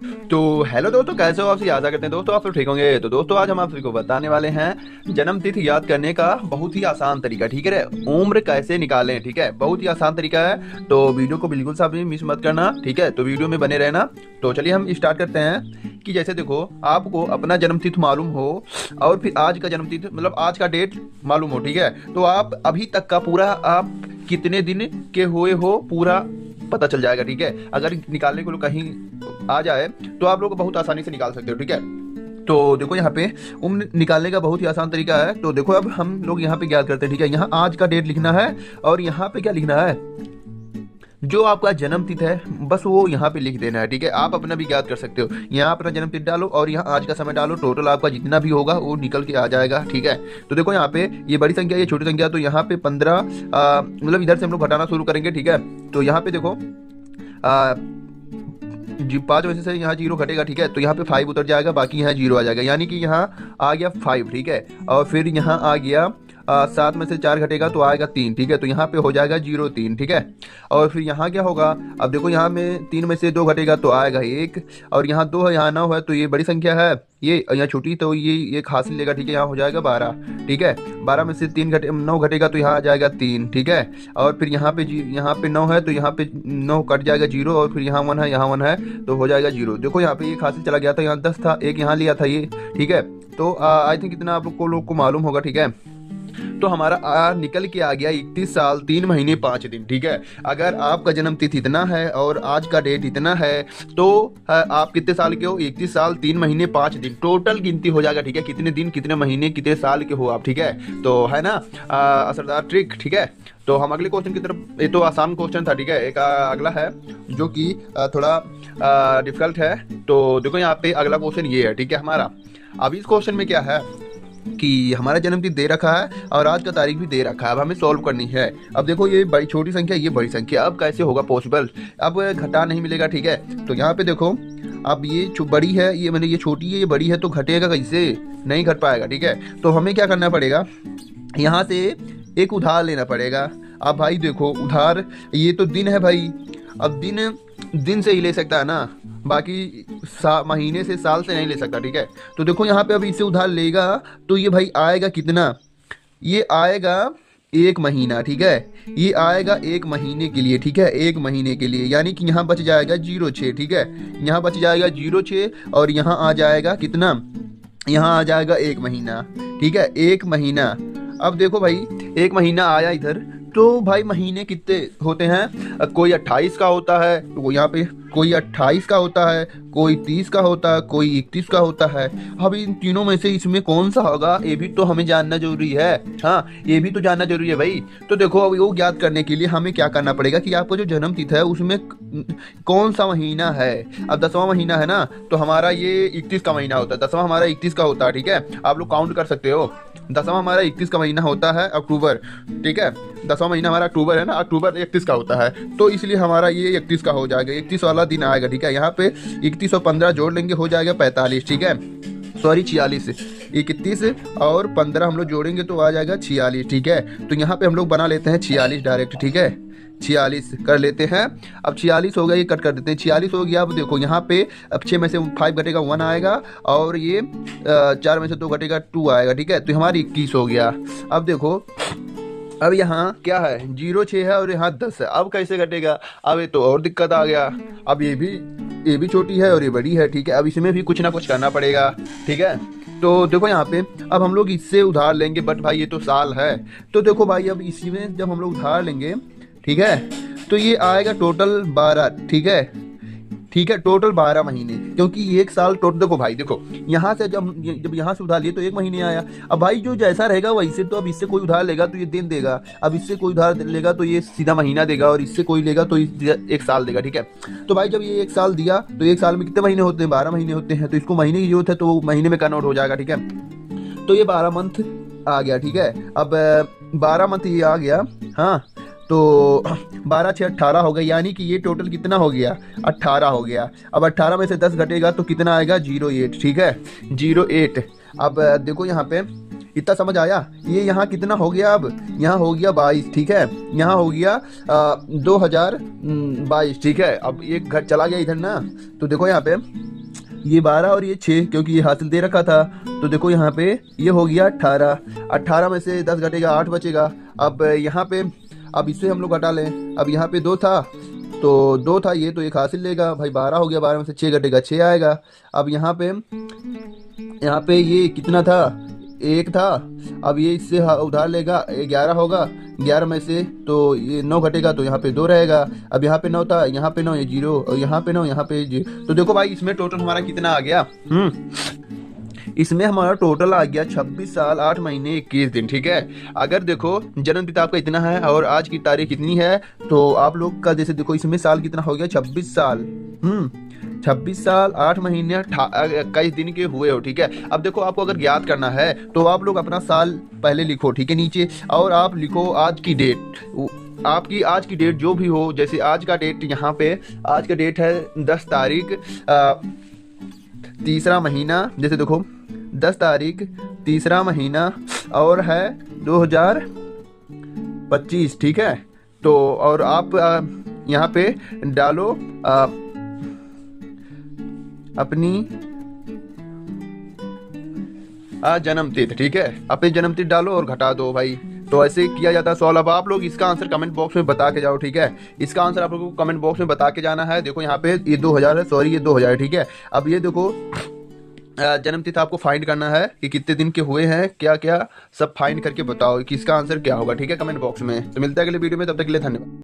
तो हेलो दोस्तों, कैसे हो आप? से आशा करते हैं दोस्तों आप सब ठीक होंगे। तो दोस्तों आज हम आप सभी को बताने वाले हैं जन्म तिथि याद करने का बहुत ही आसान तरीका। ठीक है, उम्र कैसे निकालें। ठीक है, बहुत ही आसान तरीका है। तो वीडियो को बिल्कुल सा भी मिस मत करना। ठीक है, तो वीडियो में बने रहना। तो चलिए हम स्टार्ट करते हैं कि जैसे देखो, आपको अपना जन्म तिथि मालूम हो और फिर आज का जन्म तिथि मतलब आज का डेट मालूम हो। ठीक है, तो आप अभी तक का पूरा आप कितने दिन के हुए हो पूरा पता चल जाएगा। ठीक है, अगर निकालने को कहीं आ जाए तो आप लोग बहुत आसानी से निकाल सकते हो। ठीक है, तो देखो यहाँ पे उम्र निकालने का बहुत ही आसान तरीका है। तो देखो अब हम लोग यहाँ पे याद करते हैं। ठीक है, यहाँ आज का डेट लिखना है और यहाँ पे क्या लिखना है, जो आपका जन्म तिथि है बस वो यहाँ पे लिख देना है। ठीक है, आप अपना भी याद कर सकते हो। यहाँ अपना जन्म तिथि डालो और यहाँ आज का समय डालो, टोटल आपका जितना भी होगा वो निकल के आ जाएगा। ठीक है, तो देखो यहाँ पे ये बड़ी संख्या ये छोटी संख्या, तो यहाँ पे 15 मतलब इधर से हम लोग घटाना शुरू करेंगे। ठीक है, तो यहाँ पे देखो जी 5 में से यहाँ 0 घटेगा। ठीक है, तो यहाँ पे 5 उतर जाएगा, बाकी यहाँ 0 आ जाएगा, यानी कि यहाँ आ गया 5। ठीक है, और फिर यहाँ आ गया 7 में से 4 घटेगा तो आएगा 3। ठीक है, तो यहाँ पे हो जाएगा 0 3। ठीक है, और फिर यहाँ क्या होगा, अब देखो यहाँ में 3 में से 2 घटेगा तो आएगा 1, और यहाँ 2 है यहाँ 9 है, तो ये बड़ी संख्या है, ये यहाँ छोटी, तो ये एक हासिल लेगा। ठीक है, यहाँ हो जाएगा 12। ठीक है, 12 में से 9 घटेगा तो यहाँ आ जाएगा 3। ठीक है, और फिर यहाँ पे 9 है तो यहाँ पे 9 कट जाएगा 0, और फिर यहाँ 1 है, यहाँ 1 है, तो हो जाएगा 0। देखो यहाँ पे एक हासिल चला गया था, यहाँ 10 था, एक यहाँ लिया था ये। ठीक है, तो आई थिंक इतना आप लोग को मालूम होगा। ठीक है, तो हमारा निकल के आ गया 31 साल 3 महीने 5 दिन। ठीक है, अगर आपका जन्म तिथि इतना है और आज का डेट इतना है तो आप कितने साल के हो, 31 साल 3 महीने 5 दिन, टोटल गिनती हो जाएगा। ठीक है, कितने दिन कितने महीने कितने साल के हो आप। ठीक है, तो है ना असरदार ट्रिक। ठीक है, तो हम अगले क्वेश्चन की तरफ, ये तो आसान क्वेश्चन था। ठीक है, एक अगला है जो कि थोड़ा डिफिकल्ट है। तो देखो यहाँ पे अगला क्वेश्चन ये है। ठीक है, हमारा अब इस क्वेश्चन में क्या है कि हमारा जन्मदिन दे रखा है और आज का तारीख भी दे रखा है। अब हमें सॉल्व करनी है। अब देखो ये बड़ी छोटी संख्या, ये बड़ी संख्या, अब कैसे होगा पॉसिबल, अब घटा नहीं मिलेगा। ठीक है, तो यहाँ पे देखो अब ये बड़ी है, ये मैंने ये छोटी है, ये बड़ी है, तो घटेगा कैसे, नहीं घट पाएगा। ठीक है, तो हमें क्या करना पड़ेगा, यहाँ से एक उधार लेना पड़ेगा। अब भाई देखो उधार, ये तो दिन है भाई, अब दिन से ही ले सकता है ना, बाकी महीने से साल से नहीं ले सकता। ठीक है, तो देखो यहाँ पे अब इससे उधार लेगा तो ये भाई आएगा कितना, ये आएगा 1 महीना। ठीक है, ये आएगा 1 महीने के लिए। ठीक है, 1 महीने के लिए, यानी कि यहाँ बच जाएगा 0,6। ठीक है, यहाँ बच जाएगा 0,6 और यहाँ आ जाएगा कितना, यहाँ आ जाएगा 1 महीना। ठीक है, 1 महीना। अब देखो भाई 1 महीना आया इधर, तो भाई महीने कितने होते हैं, कोई 28 का होता है, तो यहाँ पे कोई 28 का होता है, कोई 30 का होता है, कोई 31 का होता है। अब इन तीनों में से इसमें कौन सा होगा, ये भी तो हमें जानना जरूरी है। हाँ, ये भी तो जानना जरूरी है भाई। तो देखो अब वो ज्ञात करने के लिए हमें क्या करना पड़ेगा कि आपको जो जन्म तिथि है उसमें कौन सा महीना है। अब 10वां महीना है ना, तो हमारा ये 31 का महीना होता है, 10वां हमारा 31 का होता है। ठीक है, आप लोग काउंट कर सकते हो, 10वां हमारा 31 का महीना होता है, अक्टूबर। ठीक है, 10वां महीना हमारा अक्टूबर है ना, अक्टूबर 31 का होता है, तो इसलिए हमारा ये 31 का हो जाएगा, 31 वाला दिन आएगा। ठीक है, यहाँ पे 31 और 15 जोड़ लेंगे हो जाएगा 45। ठीक है, सॉरी 46, 31 और 15 हम लोग जोड़ेंगे तो आ जाएगा 46। ठीक है, तो यहाँ पे हम लोग बना लेते हैं 46 डायरेक्ट। ठीक है, 46 कर लेते हैं। अब 46 हो गया, ये कट कर देते हैं, 46 हो गया। अब देखो यहाँ पे अब 6 में से 5 घटेगा 1 आएगा, और ये 4 में से 2 घटेगा 2 आएगा। ठीक है, तो हमारी 21 हो गया। अब देखो अब यहाँ क्या है, 0,6 है और यहाँ 10 है, अब कैसे घटेगा, अब ये तो और दिक्कत आ गया। अब ये भी छोटी है और ये बड़ी है। ठीक है, अब इसमें भी कुछ ना कुछ करना पड़ेगा। ठीक है, तो देखो यहाँ पे अब हम लोग इससे उधार लेंगे, बट भाई ये तो साल है, तो देखो भाई अब इसी में जब हम लोग उधार लेंगे, ठीक है, तो ये आएगा टोटल 12। ठीक है, टोटल 12 महीने, क्योंकि 1 साल टोटल। देखो भाई देखो, यहाँ से जब यहाँ से उधार लिए तो 1 महीने आया। अब भाई जो जैसा रहेगा वैसे, तो अब इससे कोई उधार लेगा तो ये दिन देगा, अब इससे कोई उधार लेगा तो ये सीधा महीना देगा, और इससे कोई लेगा तो 1 साल देगा। ठीक है, तो भाई जब ये 1 साल दिया तो 1 साल में कितने महीने होते हैं, 12 महीने होते हैं, तो इसको महीने की जरूरत है तो वो महीने में कन्वर्ट हो जाएगा। ठीक है, तो ये 12 मंथ आ गया। ठीक है, अब 12 मंथ ये आ गया। हाँ, तो 12 6 18 हो गया, यानी कि ये टोटल कितना हो गया, 18 हो गया। अब 18 में से 10 घटेगा तो कितना आएगा, 0,8। ठीक है, 0,8। अब देखो यहाँ पे इतना समझ आया, ये यहाँ कितना हो गया, अब यहाँ हो गया 22। ठीक है, यहाँ हो गया 2022। ठीक है, अब एक घर चला गया इधर ना, तो देखो यहाँ पे ये 12 और ये 6 क्योंकि ये हासिल दे रखा था। तो देखो यहाँ पे ये हो गया 18। 18 में से 10 घटेगा 8 बचेगा। अब यहाँ पे अब इससे हम लोग हटा लें। अब यहाँ पे 2 था तो 2 था ये, तो एक हासिल लेगा भाई। 12 हो गया, 12 में से 6 घटेगा 6 आएगा। अब यहाँ पे ये कितना था, 1 था। अब ये इससे उधार लेगा, 11 होगा। 11 में से तो ये 9 घटेगा तो यहाँ पे 2 रहेगा। अब यहाँ पे 9 था, यहाँ पे 9, ये 0, और यहाँ पे 9, यहाँ पे 0। तो देखो भाई इसमें टोटल हमारा कितना आ गया। इसमें हमारा टोटल आ गया 26 साल 8 महीने 21 दिन। ठीक है, अगर देखो जन्मतिथि आपका इतना है और आज की तारीख इतनी है, तो आप लोग का जैसे देखो इसमें साल कितना हो गया, 26 साल 26 साल 8 महीने 21 दिन के हुए हो। ठीक है, अब देखो आपको अगर ज्ञात करना है तो आप लोग अपना साल पहले लिखो, ठीक है, नीचे, और आप लिखो आज की डेट। आपकी आज की डेट जो भी हो, जैसे आज का डेट यहाँ पे आज का डेट है 10 तारीख तीसरा महीना, जैसे देखो 10 तारीख तीसरा महीना और है 2025। ठीक है, तो और आप यहाँ पे डालो अपनी जन्म तिथि। ठीक है, अपनी जन्म तिथि डालो और घटा दो भाई। तो ऐसे किया जाता है सॉल्व। अब आप लोग इसका आंसर कमेंट बॉक्स में बता के जाओ। ठीक है, इसका आंसर आप लोगों को कमेंट बॉक्स में बता के जाना है। देखो यहाँ पे ये 2000 है, सॉरी ये 2000 है। ठीक है, अब ये देखो जन्म तिथि आपको फाइंड करना है कि कितने दिन के हुए हैं, क्या क्या सब फाइंड करके बताओ कि इसका आंसर क्या होगा। ठीक है, कमेंट बॉक्स में। तो मिलता है अगले वीडियो में, तब तक के लिए धन्यवाद।